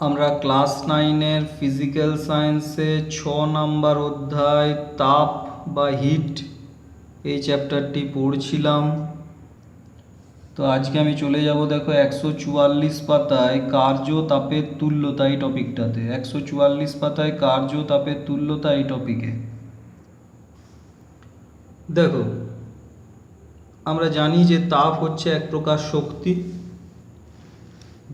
আমরা class 9-এর physical সায়েন্সে 6 number অধ্যায় তাপ বা হিট এই চ্যাপ্টারটি পড়ছিলাম। তো আজকে আমি চলে যাব দেখো 144 পাতায় কার্য তাপের তুল্যতা এই টপিকটাতে। 144 পাতায় কার্য তাপের তুল্যতা এই টপিকে দেখো, আমরা জানি যে তাপ হচ্ছে এক প্রকার শক্তি।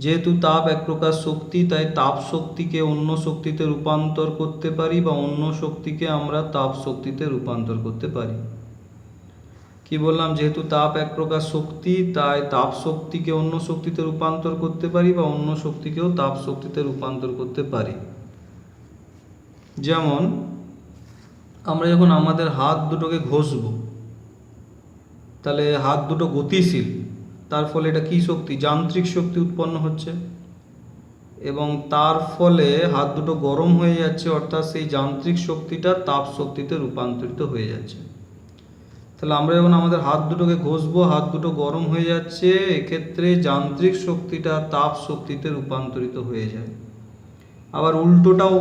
যেহেতু তাপ এক প্রকার শক্তি, তাই তাপ শক্তিকে অন্য শক্তিতে রূপান্তর করতে পারি বা অন্য শক্তিকে আমরা তাপ শক্তিতে রূপান্তর করতে পারি। কি বললাম? যেহেতু তাপ এক প্রকার শক্তি, তাই তাপ শক্তিকে অন্য শক্তিতে রূপান্তর করতে পারি বা অন্য শক্তিকেও তাপ শক্তিতে রূপান্তর করতে পারি। যেমন আমরা যখন আমাদের হাত দুটোকে ঘষবো, তাহলে হাত দুটো গতিশীল, তার ফলে এটা কি শক্তি? যান্ত্রিক শক্তি উৎপন্ন হচ্ছে, এবং তার ফলে হাত দুটো গরম হয়ে যাচ্ছে, অর্থাৎ সেই যান্ত্রিক শক্তিটা তাপ শক্তিতে রূপান্তরিত হয়ে যাচ্ছে। তাহলে আমরা যখন আমাদের হাত দুটোকে ঘষবো, হাত দুটো গরম হয়ে যাচ্ছে, এক্ষেত্রে যান্ত্রিক শক্তিটা তাপ শক্তিতে রূপান্তরিত হয়ে যায়। আবার উল্টোটাও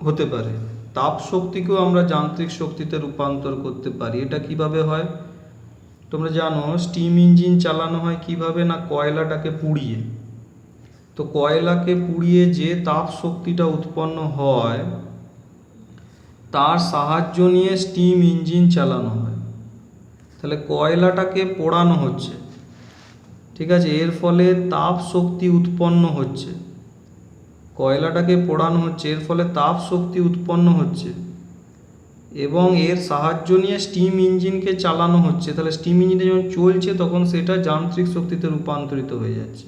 হতে পারে, তাপ শক্তিকেও আমরা যান্ত্রিক শক্তিতে রূপান্তর করতে পারি। এটা কিভাবে হয়? তোমরা জানো স্টিম ইঞ্জিন চালানো হয় কিভাবে? না, কয়লাটাকে পুড়িয়ে। তো কয়লাকে পুড়িয়ে যে তাপ শক্তিটা উৎপন্ন হয়, তার সাহায্য নিয়ে স্টিম ইঞ্জিন চালানো হয়। তাহলে কয়লাটাকে পোড়ানো হচ্ছে, ঠিক আছে, এর ফলে তাপ শক্তি উৎপন্ন হচ্ছে। কয়লাটাকে পোড়ানো হচ্ছে, এর ফলে তাপ শক্তি উৎপন্ন হচ্ছে, এবং এর সাহায্য নিয়ে স্টিম ইঞ্জিনকে চালানো হচ্ছে। তাহলে স্টিম ইঞ্জিনটা যখন চলছে, তখন সেটা যান্ত্রিক শক্তিতে রূপান্তরিত হয়ে যাচ্ছে।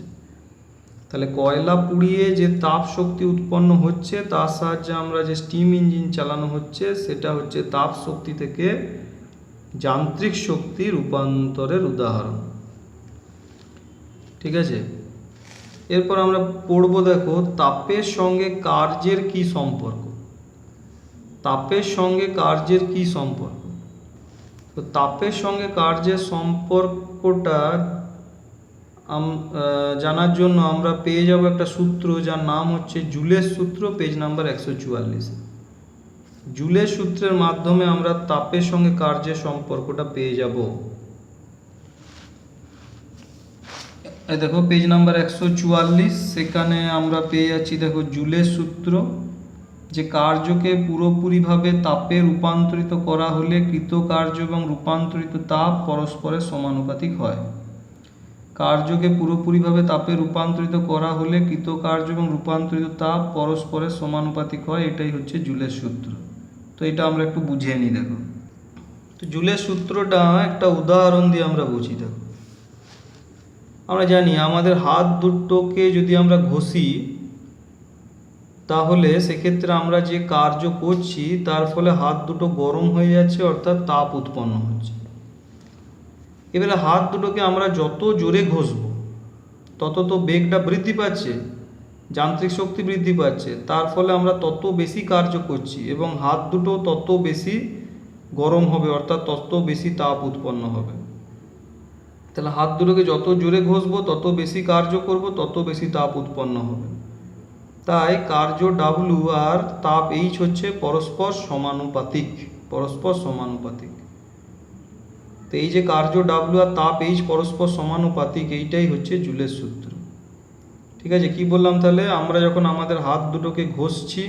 তাহলে কয়লা পুড়িয়ে যে তাপ শক্তি উৎপন্ন হচ্ছে, তার সাহায্যে আমরা যে স্টিম ইঞ্জিন চালানো হচ্ছে, সেটা হচ্ছে তাপ শক্তি থেকে যান্ত্রিক শক্তি রূপান্তরের উদাহরণ। ঠিক আছে, এরপর আমরা পড়বো দেখো তাপের সঙ্গে কার্যের কি সম্পর্ক। তাপের সঙ্গে কার্যের কি সম্পর্ক? তো তাপের সঙ্গে কার্যের সম্পর্কটা জানার জন্য আমরা পেয়ে যাব একটা সূত্র, যার নাম হচ্ছে জুলের সূত্র, পেজ নাম্বার 144। জুলের সূত্রের মাধ্যমে আমরা তাপের সঙ্গে কার্যের সম্পর্কটা পেয়ে যাব। দেখো পেজ নাম্বার 144, সেখানে আমরা পেয়ে যাচ্ছি দেখো জুলের সূত্র, যে কার্যকে পুরোপুরিভাবে তাপে রূপান্তরিত করা হলে কৃতকার্য এবং রূপান্তরিত তাপ পরস্পরের সমানুপাতিক হয়। কার্যকে পুরোপুরিভাবে তাপে রূপান্তরিত করা হলে কৃতকার্য এবং রূপান্তরিত তাপ পরস্পরের সমানুপাতিক হয়। এটাই হচ্ছে জুলের সূত্র। তো এটা আমরা একটু বুঝিয়ে নিই। দেখো, তো জুলের সূত্রটা একটা উদাহরণ দিয়ে আমরা বুঝি। দেখো, আমরা জানি আমাদের হাত দুটোকে যদি আমরা ঘষি, তাহলে সেক্ষেত্রে আমরা যে কার্য করছি, তার ফলে হাত দুটো গরম হয়ে যাচ্ছে, অর্থাৎ তাপ উৎপন্ন হচ্ছে। এবারে হাত দুটোকে আমরা যত জোরে ঘষবো, তত তো বেগটা বৃদ্ধি পাচ্ছে, যান্ত্রিক শক্তি বৃদ্ধি পাচ্ছে, তার ফলে আমরা তত বেশি কার্য করছি, এবং হাত দুটো তত বেশি গরম হবে, অর্থাৎ তত বেশি তাপ উৎপন্ন হবে। তাহলে হাত দুটোকে যত জোরে ঘষবো, তত বেশি কার্য করব, তত বেশি তাপ উৎপন্ন হবে। তাই কার্য ডাব্লু আর তাপ এইচ হচ্ছে পরস্পর সমানুপাতিক। পরস্পর সমানুপাতিক। তো এই যে কার্য ডাব্লু আর তাপ এইচ পরস্পর সমানুপাতিক, এইটাই হচ্ছে জুলের সূত্র। ঠিক আছে, কি বললাম? তাহলে আমরা যখন আমাদের হাত দুটোকে ঘষছি,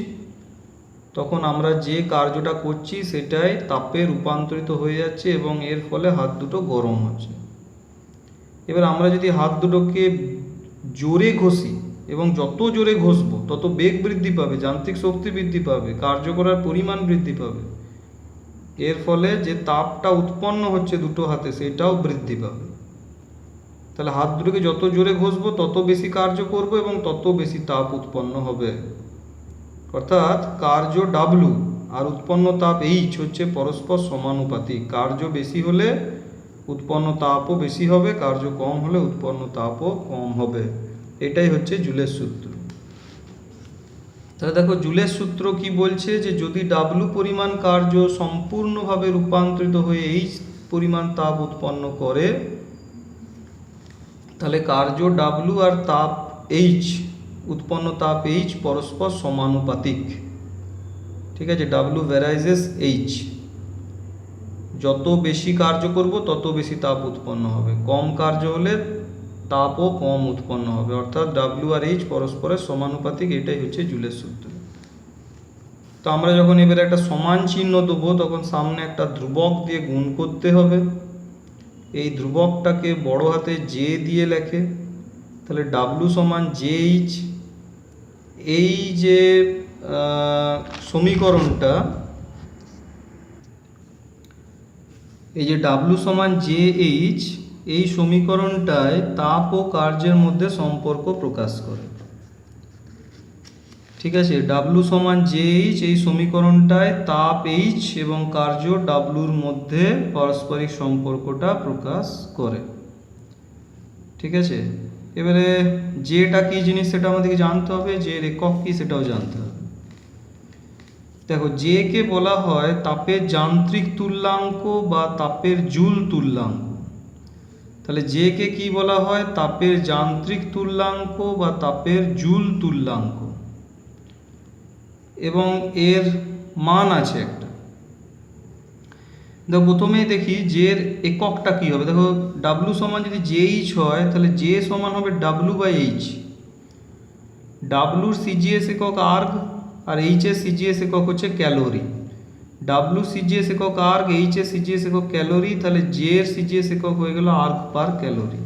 তখন আমরা যে কার্যটা করছি সেটাই তাপে রূপান্তরিত হয়ে যাচ্ছে, এবং এর ফলে হাত দুটো গরম হচ্ছে। এবার আমরা যদি হাত দুটোকে জোরে ঘষি, এবং যত জোরে ঘষবো তত বেগ বৃদ্ধি পাবে, যান্ত্রিক শক্তি বৃদ্ধি পাবে, কার্য করার পরিমাণ বৃদ্ধি পাবে, এর ফলে যে তাপটা উৎপন্ন হচ্ছে দুটো হাতে, সেটাও বৃদ্ধি পাবে। তাহলে হাত দুটোকে যত জোরে ঘষবো তত বেশি কার্য করব, এবং তত বেশি তাপ উৎপন্ন হবে। অর্থাৎ কার্য ডাব্লু আর উৎপন্ন তাপ এইচ হচ্ছে পরস্পর সমানুপাতিক। কার্য বেশি হলে উৎপন্ন তাপও বেশি হবে, কার্য কম হলে উৎপন্ন তাপও কম হবে। এটাই হচ্ছে জুলের সূত্র। তাহলে দেখো জুলের সূত্র কি বলছে, যে যদি ডাব্লু পরিমাণ কার্য সম্পূর্ণভাবে রূপান্তরিত হয়ে এইচ পরিমাণ তাপ উৎপন্ন করে, তাহলে কার্য ডাব্লু আর তাপ এইচ উৎপন্ন তাপ এইচ পরস্পর সমানুপাতিক। ঠিক আছে, ডাব্লু ভ্যারাইজেস এইচ। যত বেশি কার্য করব তত বেশি তাপ উৎপন্ন হবে, কম কার্য হলে তাপও কম উৎপন্ন হবে, অর্থাৎ ডাব্লু আর এইচ পরস্পরের সমানুপাতিক। এটাই হচ্ছে জুলের সূত্র। তো আমরা যখন এবারে একটা সমান চিহ্ন দেবো তখন সামনে একটা ধ্রুবক দিয়ে গুণ করতে হবে। এই ধ্রুবকটাকে বড় হাতে জে দিয়ে লেখে, তাহলে ডাব্লু সমান জে এইচ। এই যে সমীকরণটা, এই যে ডাব্লু সমান জে এইচ, এই সমীকরণটায় তাপ ও কার্যের মধ্যে সম্পর্ক প্রকাশ করে। ঠিক আছে, ডাব্লু সমান জে এইচ, এই সমীকরণটায় তাপ এইচ এবং কার্য ডাব্লুর মধ্যে পারস্পরিক সম্পর্কটা প্রকাশ করে। ঠিক আছে, এবারে জেটা কি জিনিস সেটা আমাদেরকে জানতে হবে, যে একক কি সেটাও জানতে হবে। দেখো, জে কে বলা হয় তাপের যান্ত্রিক তুল্যাঙ্ক বা তাপের জুল তুল্যাঙ্ক। তাহলে জে কে কি বলা হয়? তাপের যান্ত্রিক তুল্যাঙ্ক বা তাপের জুল তুল্যাঙ্ক, এবং এর মান আছে একটা। দেখো, প্রথমেই দেখি জের এককটা কি হবে। দেখো, ডাব্লু সমান যদি জে এইচ হয় তাহলে জে সমান হবে ডাব্লু বাই এইচ। ডাব্লুর সিজিএস একক আর্গ আর এইচ এর সিজিএস একক হচ্ছে ক্যালোরি। ডাব্লু সিজিএস একক আর্গ, এইচ এর সিজিএস একক ক্যালোরি, তাহলে জে এর সিজিএস একক হয়ে গেল আর্গ পার ক্যালোরি।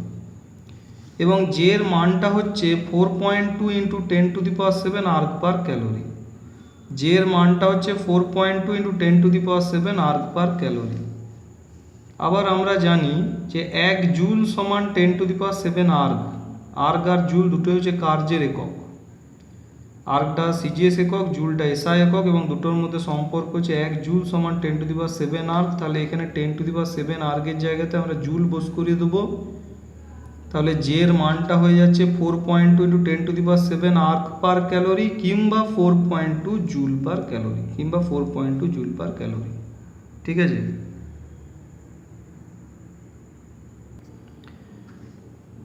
এবং জে এর মানটা হচ্ছে 4.2 ইন্টু 10⁻7 আর্গ পার ক্যালোরি। জে এর মানটা হচ্ছে 4.2 ইন্টু 10⁻7 আর্গ পার ক্যালোরি। আবার আমরা জানি যে 1 জুল সমান 10⁻7 আর্গ। আর্গ আর জুল দুটো হচ্ছে কার্যের একক। আর্গটা সিজিএস একক, জুলটা এসআই একক, এবং দুটোর মধ্যে সম্পর্ক হচ্ছে 1 জুল সমান 10⁻7 আর্গ। তাহলে এখানে 10⁻7 আর্গের জায়গাতে আমরা জুল বস করিয়ে দেবো। তাহলে জে এর মানটা হয়ে যাচ্ছে 4.2 ইন্টু 10⁻7 আর্গ পার ক্যালোরি, কিংবা 4.2 জুল পার ক্যালোরি, কিংবা 4.2 জুল পার ক্যালোরি। ঠিক আছে,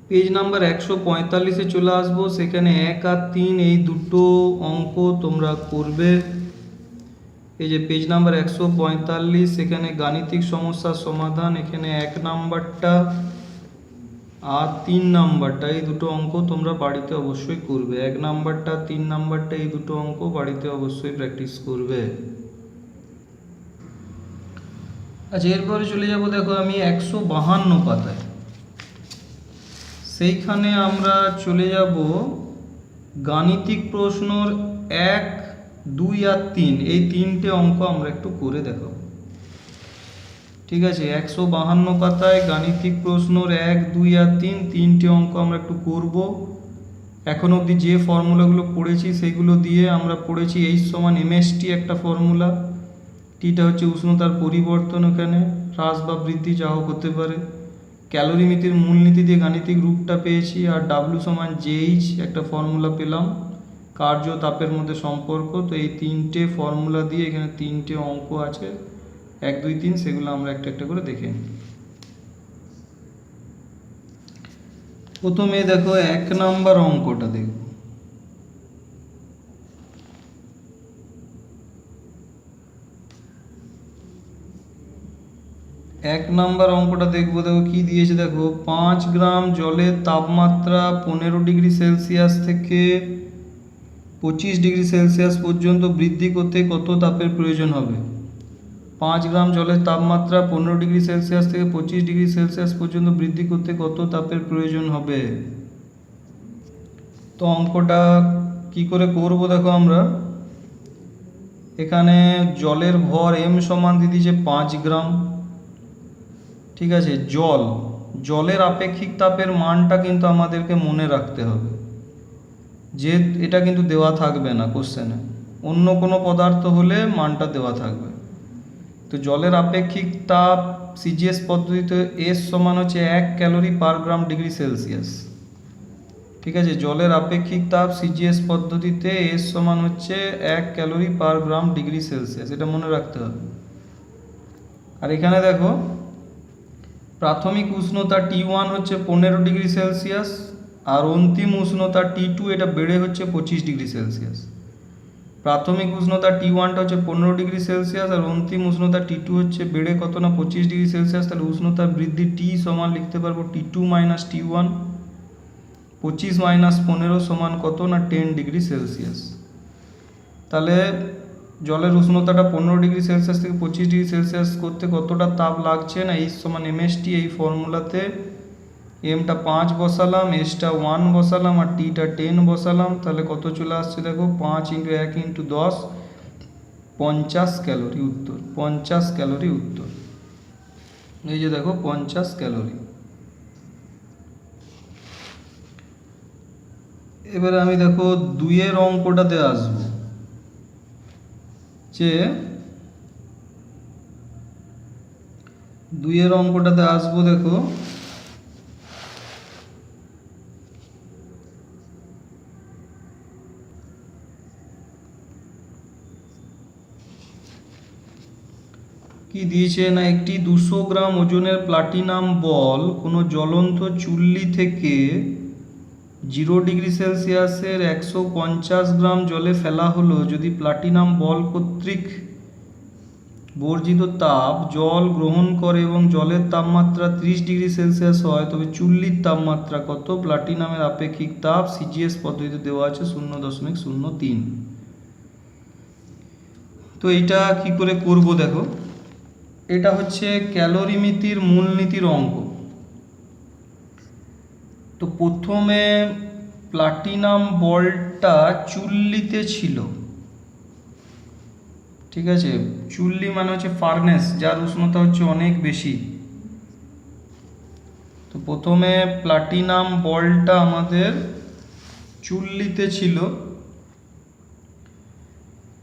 পেজ নাম্বার 145-এ চলে আসবো। সেখানে 1 আর 3 এই দুটো অঙ্ক তোমরা করবে। এই যে পেজ নাম্বার 145, সেখানে গাণিতিক সমস্যার সমাধান। এখানে 1 নাম্বারটা আর 3 নাম্বারটা, এই দুটো অঙ্ক তোমরা বাড়িতে অবশ্যই করবে। 1 নাম্বারটা 3 নাম্বারটা এই দুটো অঙ্ক বাড়িতে অবশ্যই প্র্যাকটিস করবে। আচ্ছা, এরপরে চলে যাব। দেখো, আমি 152 পাতায়, সেইখানে আমরা চলে যাব গাণিতিক প্রশ্নর 1, 2 আর 3, এই তিনটে অঙ্ক আমরা একটু করে দেখাবো। ঠিক আছে, 152 পাতায় গাণিতিক প্রশ্নর 1, 2 আর 3, তিনটে অঙ্ক আমরা একটু করব। এখন অবধি যে ফর্মুলাগুলো পড়েছি সেগুলো দিয়ে আমরা পড়েছি এইচ সমান এমএসটি একটা ফর্মুলা। টিটা হচ্ছে উষ্ণতার পরিবর্তন, ওখানে হ্রাস বা বৃদ্ধি যা হোক হতে পারে। ক্যালোরিমিতির মূলনীতি দিয়ে গাণিতিক রূপটা পেয়েছি। আর ডাব্লু সমান জেইচ একটা ফর্মুলা পেলাম, কার্য তাপের মধ্যে সম্পর্ক। তো এই তিনটে ফর্মুলা দিয়ে এখানে তিনটে অঙ্ক আছে, 1, 2, 3, সেগুলো আমরা একটা একটা করে দেখে নিই। প্রথমে দেখো 1 নাম্বার অঙ্কটা দেখব। এক নাম্বার অঙ্কটা দেখবো। দেখো কি দিয়েছে, দেখো 5 গ্রাম জলের তাপমাত্রা 15 ডিগ্রি সেলসিয়াস থেকে 25 ডিগ্রি সেলসিয়াস পর্যন্ত বৃদ্ধি করতে কত তাপের প্রয়োজন হবে? 5 গ্রাম জলের তাপমাত্রা 15 ডিগ্রি সেলসিয়াস থেকে 25 ডিগ্রি সেলসিয়াস পর্যন্ত বৃদ্ধি করতে কত তাপের প্রয়োজন হবে? তো অঙ্কটা কি করে করব, দেখো আমরা এখানে জলের ভর এম সমান দিয়ে দিয়েছে 5 গ্রাম। ঠিক আছে, জলের আপেক্ষিক তাপের মানটা কিন্তু আমাদেরকে মনে রাখতে হবে, যে এটা কিন্তু দেওয়া থাকবে না কোশ্চেনে। অন্য কোনো পদার্থ হলে মানটা দেওয়া থাকবে। তো জলের আপেক্ষিক তাপ সিজিএস পদ্ধতিতে এস সমান হচ্ছে 1 ক্যালোরি পার গ্রাম ডিগ্রি সেলসিয়াস। ঠিক আছে, জলের আপেক্ষিক তাপ সিজিএস পদ্ধতিতে এস সমান হচ্ছে 1 ক্যালোরি পার গ্রাম ডিগ্রি সেলসিয়াস, এটা মনে রাখতে হবে। আর এখানে দেখো প্রাথমিক উষ্ণতা T1 হচ্ছে 15 ডিগ্রি সেলসিয়াস, আর অন্তিম উষ্ণতা T2 এটা বেড়ে হচ্ছে 25 ডিগ্রি সেলসিয়াস। প্রাথমিক উষ্ণতা T1টা হচ্ছে 15 ডিগ্রি সেলসিয়াস আর অন্তিম উষ্ণতা T2 হচ্ছে বেড়ে কত না 25 ডিগ্রি সেলসিয়াস। তাহলে উষ্ণতার বৃদ্ধি T সমান লিখতে পারবো T2 মাইনাস T1। 25 মাইনাস 15 সমান কত না 10 ডিগ্রি সেলসিয়াস। তাহলে জলের উষ্ণতাটা 15 ডিগ্রি সেলসিয়াস থেকে 25 ডিগ্রি সেলসিয়াস করতে কতটা তাপ লাগছে না H সমান mst। এই ফর্মুলাতে এমটা 5 বসালাম, এসটা 1 বসালাম আর টিটা 10 বসালাম। তাহলে কত চলে আসছে দেখো 5 × 1 × 10 50 ক্যালোরি উত্তর। 50 ক্যালোরি উত্তর। এই যে দেখো 50 ক্যালোরি। এবারে আমি দেখো 2 অঙ্কটাতে আসবো, যে 2 অঙ্কটাতে আসবো। দেখো কি দিয়েছে না, একটি 200 গ্রাম ওজনের প্লাটিনাম বল কোনো জ্বলন্ত চুল্লি থেকে 0 ডিগ্রি সেলসিয়াসের 150 গ্রাম জলে ফেলা হলো। যদি প্লাটিনাম বল কর্তৃক বর্জিত তাপ জল গ্রহণ করে এবং জলের তাপমাত্রা 30 ডিগ্রি সেলসিয়াস হয়, তবে চুল্লির তাপমাত্রা কত? প্লাটিনামের আপেক্ষিক তাপ সিজিএস পদ্ধতিতে দেওয়া আছে 0.03। তো এটা কি করে করব দেখো, এটা হচ্ছে ক্যালোরিমিতির মূলনীতির অঙ্ক। তো প্রথমে প্লাটিনাম বলটা চুল্লিতে ছিল, ঠিক আছে। চুল্লি মানে হচ্ছে ফার্নেস, যার উষ্ণতা হচ্ছে অনেক বেশি। তো প্রথমে প্লাটিনাম বলটা আমাদের চুল্লিতে ছিল।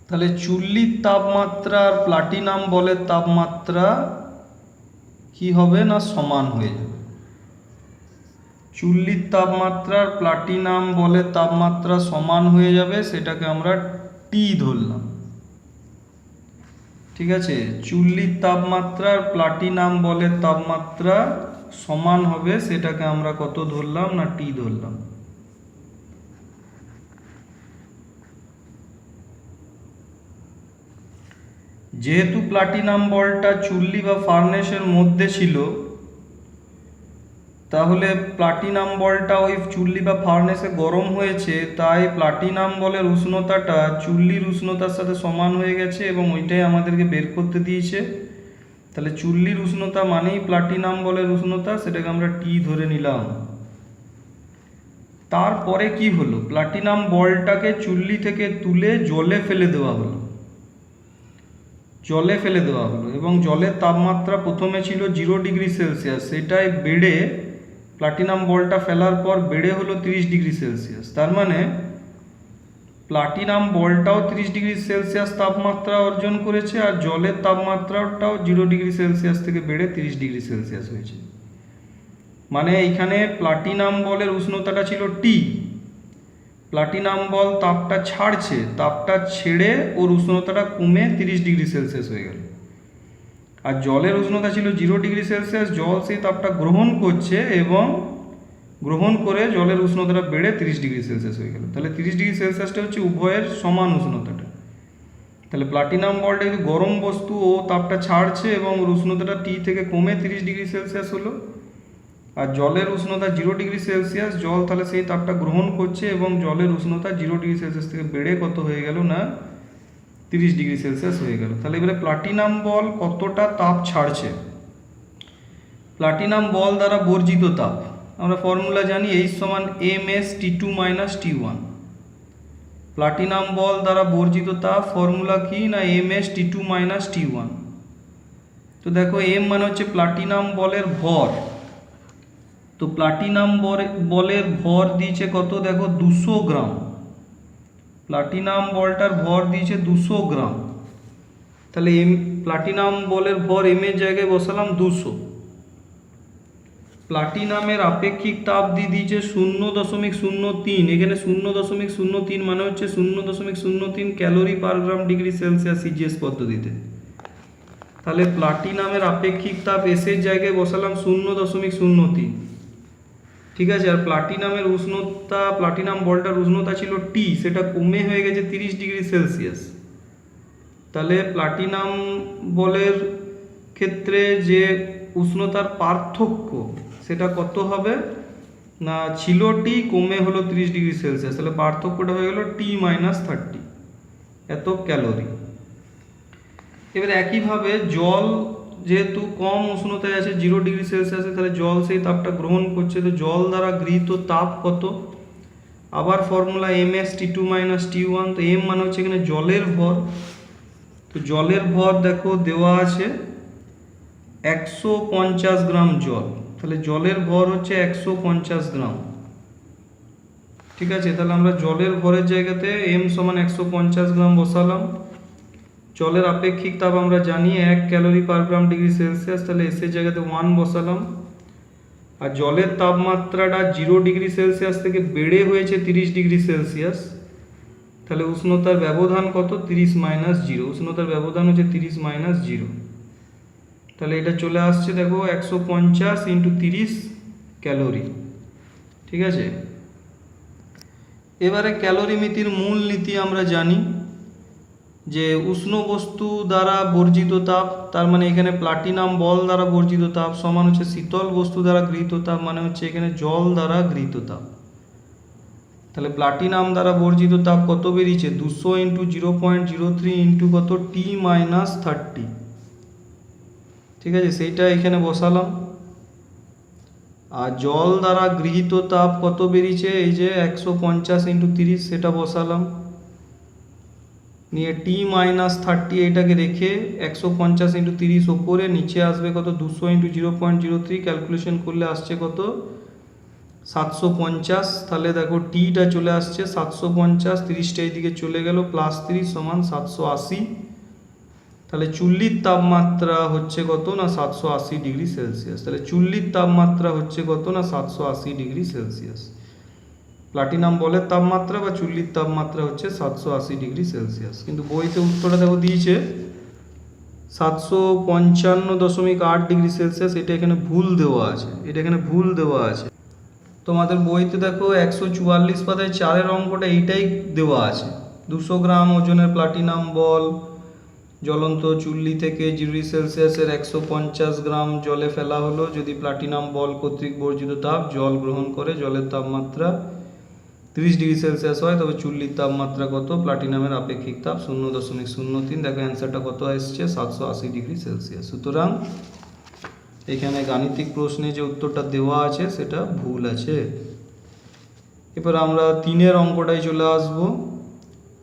তাহলে চুল্লির তাপমাত্রা আর প্লাটিনাম বলের তাপমাত্রা কি হবে না সমান হয়ে যাবে। চুল্লির তাপমাত্রা আর প্লাটিনাম বলের তাপমাত্রা সমান হয়ে যাবে, সেটাকে আমরা টি ধরলাম, ঠিক আছে। চুল্লির তাপমাত্রা আর প্লাটিনাম বলের তাপমাত্রা সমান হবে, সেটাকে আমরা কত ধরলাম না টি ধরলাম। যেহেতু প্লাটিনাম বলটা চুল্লি বা ফার্নেসের মধ্যে ছিল, তাহলে প্লাটিনাম বলটা ওই চুল্লি বা ফার্নেসে গরম হয়েছে, তাই প্লাটিনাম বলের উষ্ণতাটা চুল্লির উষ্ণতার সাথে সমান হয়ে গেছে এবং ওইটাই আমাদেরকে বের করতে দিয়েছে। তাহলে চুল্লির উষ্ণতা মানেই প্লাটিনাম বলের উষ্ণতা, সেটাকে আমরা টি ধরে নিলাম। তারপরে কি হলো, প্লাটিনাম বলটাকে চুল্লি থেকে তুলে জলে ফেলে দেওয়া হলো। জলে ফেলে দেওয়া হলো এবং জলের তাপমাত্রা প্রথমে ছিল 0 ডিগ্রি সেলসিয়াস, সেটাই বেড়ে প্লাটিনাম বলটা ফেলার পর বেড়ে হলো 30 ডিগ্রি সেলসিয়াস। তার মানে প্লাটিনাম বলটাও 30 ডিগ্রি সেলসিয়াস তাপমাত্রা অর্জন করেছে আর জলের তাপমাত্রাটাও 0 ডিগ্রি সেলসিয়াস থেকে বেড়ে 30 ডিগ্রি সেলসিয়াস হয়েছে। মানে এইখানে প্লাটিনাম বলের উষ্ণতাটা ছিল টি, প্লাটিনাম বল তাপটা ছাড়ছে, তাপটা ছেড়ে ওর উষ্ণতাটা কমে 30 ডিগ্রি সেলসিয়াস হয়ে গেল। আর জলের উষ্ণতা ছিল 0 ডিগ্রি সেলসিয়াস, জল সেই তাপটা গ্রহণ করছে এবং গ্রহণ করে জলের উষ্ণতাটা বেড়ে 30 ডিগ্রি সেলসিয়াস হয়ে গেল। তাহলে 30 ডিগ্রি সেলসিয়াসটা হচ্ছে উভয়ের সমান উষ্ণতাটা। তাহলে প্লাটিনাম বলটা যদি গরম বস্তু, ও তাপটা ছাড়ছে এবং ওর উষ্ণতাটা টি থেকে কমে 30 ডিগ্রি সেলসিয়াস হলো। আর জলের উষ্ণতা 0 ডিগ্রি সেলসিয়াস, জল তাহলে সেই তাপটা গ্রহণ করছে এবং জলের উষ্ণতা 0 ডিগ্রি সেলসিয়াস থেকে বেড়ে কত হয়ে গেল না 30 ডিগ্রি সেলসিয়াস হয়ে গেল। তাহলে এবারে প্লাটিনাম বল কতটা তাপ ছাড়ছে। প্লাটিনাম বল দ্বারা বর্জিত তাপ আমরা ফর্মুলা জানি, H সমান ms T2 minus T1। Platinum বল দ্বারা বর্জিত তাপ ফর্মুলা কি না ms T2 মাইনাস T1। তো দেখো m মানে হচ্ছে প্লাটিনাম বলের ভর। তো প্লাটিনাম বলের ভর দিয়েছে কত দেখো 200 গ্রাম। প্লাটিনাম বলটার ভর দিয়েছে 200 গ্রাম। তাহলে প্লাটিনাম বলের ভর এম এর জায়গায় বসালাম 200। প্লাটিনামের আপেক্ষিক তাপ দিয়ে দিয়েছে 0.03। এখানে 0.03 মানে হচ্ছে 0.03 ক্যালোরি পার গ্রাম ডিগ্রি সেলসিয়াস সিজিএস পদ্ধতিতে। তাহলে প্লাটিনামের আপেক্ষিক তাপ এস এর জায়গায় বসালাম 0.03, ঠিক আছে। আর প্লাটিনামের উষ্ণতা, প্লাটিনাম বলটার উষ্ণতা ছিল টি, সেটা কমে হয়ে গেছে 30°C। তাহলে প্লাটিনাম বলের ক্ষেত্রে যে উষ্ণতার পার্থক্য সেটা কত হবে না, ছিল টি, কমে হলো 30°C, তাহলে পার্থক্যটা হয়ে গেল T-30, এত ক্যালোরি। এবার একইভাবে জল যেহেতু কম উষ্ণতায় আছে 0°C, তাহলে জল সেই তাপটা গ্রহণ করছে, তো জল দ্বারা গৃহীত তাপ কত, আবার ফর্মুলা ms(T2 - T1), তো m মানে হচ্ছে এখানে জলের ভর, তো জলের ভর দেখো দেওয়া আছে 150 গ্রাম জল, তাহলে জলের ভর হচ্ছে 150 গ্রাম। ঠিক আছে, তাহলে আমরা জলের ভরের জায়গাতে m সমান 150 গ্রাম বসালাম। জলের আপেক্ষিক তাপ আমরা জানি 1 ক্যালোরি পার গ্রাম ডিগ্রি সেলসিয়াস, তাহলে এস এর জায়গাতে 1 বসালাম। আর জলের তাপমাত্রাটা 0°C থেকে বেড়ে হয়েছে 30°C, তাহলে উষ্ণতার ব্যবধান কত, 30 - 0, উষ্ণতার ব্যবধান হচ্ছে 30 - 0, তাহলে এটা চলে আসছে দেখো 150 × 30 ক্যালোরি। ঠিক আছে, এবারে ক্যালোরিমিতির মূল নীতি আমরা জানি যে উষ্ণ বস্তু দ্বারা বর্জিত তাপ, তার মানে এখানে প্লাটিনাম বল দ্বারা বর্জিত তাপ সমান হচ্ছে শীতল বস্তু দ্বারা গৃহীত তাপ, মানে হচ্ছে এখানে জল দ্বারা গৃহীত তাপ। তাহলে প্লাটিনাম দ্বারা বর্জিত তাপ কত বেরিয়েছে, 200 × 0.03 × কত, T-30। ঠিক আছে, সেইটা এখানে বসালাম। আর জল দ্বারা গৃহীত তাপ কত বেরিয়েছে, এই যে 150 × 30, সেটা বসালাম। নিয়ে T-30 এটাকে রেখে 150 × 30 ওপরে, নিচে আসবে কত, 200 × 0.03, ক্যালকুলেশন করলে আসছে কত, 750। তাহলে দেখো টিটা চলে আসছে 750, 30টা এইদিকে চলে গেল, +30 = 780। তাহলে চুল্লির তাপমাত্রা হচ্ছে কত না, 780°C। তাহলে চুল্লির তাপমাত্রা হচ্ছে কত না, 780°C। প্লাটিনাম বলের তাপমাত্রা বা চুল্লির তাপমাত্রা হচ্ছে 780°C, কিন্তু বইতে উত্তরটা দেখো দিয়েছে 755.8°C, এটা এখানে ভুল দেওয়া আছে, এটা এখানে ভুল দেওয়া আছে। তোমাদের বইতে দেখো 144 পাতায় 4-এর অঙ্কটা এইটাই দেওয়া আছে। 200 গ্রাম ওজনের প্লাটিনাম বল জ্বলন্ত চুল্লি থেকে 0°C 150 গ্রাম জলে ফেলা হলো, যদি প্লাটিনাম বল কর্তৃক বর্জিত তাপ জল গ্রহণ করে জলের তাপমাত্রা 30°C হয়, তবে চুল্লির তাপমাত্রা কত, প্লাটিনামের আপেক্ষিক তাপ 0.03। দেখো অ্যান্সারটা কত আসছে, 780°C। সুতরাং এখানে গাণিতিক প্রশ্নে যে উত্তরটা দেওয়া আছে সেটা ভুল আছে। এবার আমরা 3-এর অঙ্কটায় চলে আসব,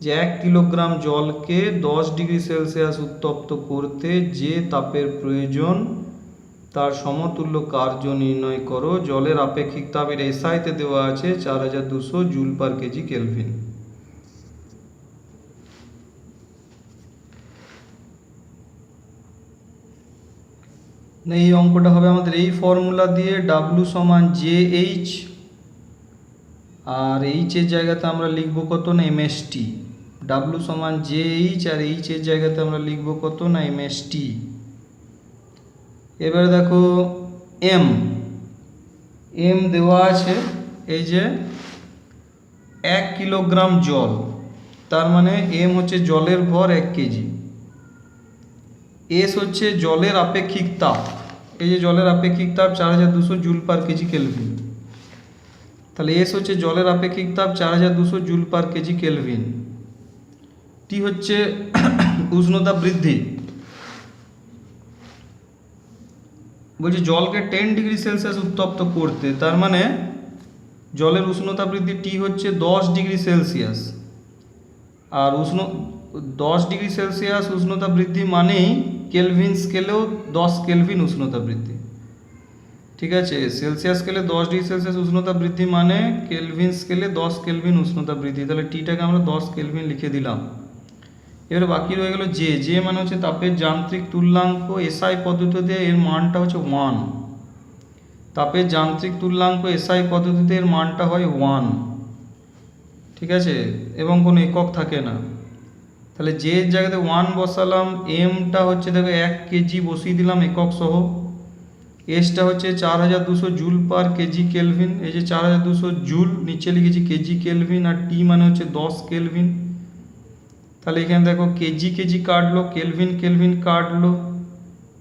যে 1 কিলোগ্রাম জলকে 10°C উত্তপ্ত করতে যে তাপের প্রয়োজন তার সমতুল্য কার্য নির্ণয় করো। জলের আপেক্ষিক তাপ, এটা এসআইতে দেওয়া আছে 4200 J/kg/Kelvin। এই অঙ্কটা হবে আমাদের এই ফর্মুলা দিয়ে, W = JH, আর H এর জায়গাতে আমরা লিখব কত না, MST। W = JH আর H এর জায়গাতে আমরা লিখব কত না, MST। এবারে দেখো M দেওয়া আছে, এই যে 1 কিলোগ্রাম জল, তার মানে M হচ্ছে জলের ভর 1 কেজি। S হচ্ছে জলের আপেক্ষিক তাপ, এই যে জলের আপেক্ষিক তাপ 4200 J/kg/Kelvin। তাহলে S হচ্ছে জলের আপেক্ষিক তাপ 4200 J/kg/Kelvin। T হচ্ছে উষ্ণতা বৃদ্ধি, বলছি জলকে 10°C উত্তপ্ত করতে, তার মানে জলের উষ্ণতা বৃদ্ধি T হচ্ছে 10°C। আর 10°C উষ্ণতা বৃদ্ধি মানেই কেলভিন স্কেলেও 10 কেলভিন উষ্ণতা বৃদ্ধি। ঠিক আছে, সেলসিয়াস স্কেলে 10°C উষ্ণতা বৃদ্ধি মানে কেলভিন স্কেলে 10 কেলভিন উষ্ণতা বৃদ্ধি, তাহলে টিটাকে আমরা 10 কেলভিন লিখে দিলাম। এবারে বাকি রয়ে গেল যে মানে হচ্ছে তাপের যান্ত্রিক তুল্যাঙ্ক, এসআই পদ্ধতিতে এর মানটা হচ্ছে 1। তাপের যান্ত্রিক তুল্যাঙ্ক এসআই পদ্ধতিতে এর মানটা হয় 1। ঠিক আছে, এবং কোনো একক থাকে না। তাহলে যে এর জায়গাতে 1 বসালাম, এমটা হচ্ছে দেখো 1 কেজি বসিয়ে দিলাম একক সহ, এসটা হচ্ছে 4200 জুল পার কেজি কেলভিন, এই যে 4200 জুল নিচে লিখেছি কেজি কেলভিন, আর টি মানে হচ্ছে 10 কেলভিন। তাহলে এখানে দেখো কেজি কেজি কাটলো, কেলভিন কেলভিন কাটলো,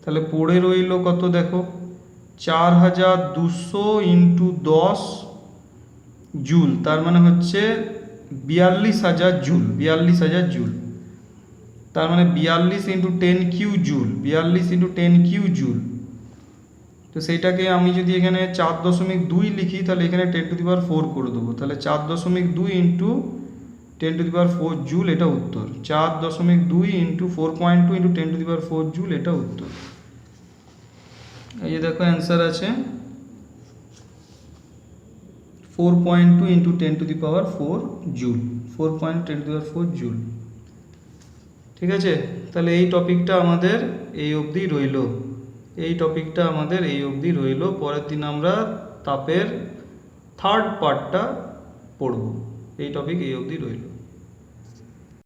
তাহলে পড়ে রইলো কত দেখো 4200 ইন্টু 10 জুল, তার মানে হচ্ছে 42,000 জুল, 42,000 জুল। তার মানে 42 into 10 Q joule, 42 into 10 Q joule. তো সেইটাকে আমি যদি এখানে 4.2 লিখি, তাহলে এখানে 10⁴ করে দেবো, তাহলে 4.2 ইন্টু 10⁴ জুল, এটা উত্তর। 4.2 ইন্টু 4.2 ইন্টু 10⁴ জুল, এটা উত্তর। এই যে দেখো অ্যান্সার আছে 4.2 ইন্টু 10⁴ জুল, 4.10⁴ জুল। ঠিক আছে, তাহলে এই টপিকটা আমাদের এই অবধি রইল, এই টপিকটা আমাদের এই অবধি রইল। পরের দিন আমরা তাপের থার্ড পার্টটা পড়ব। এই টপিক এই অবধি রইল।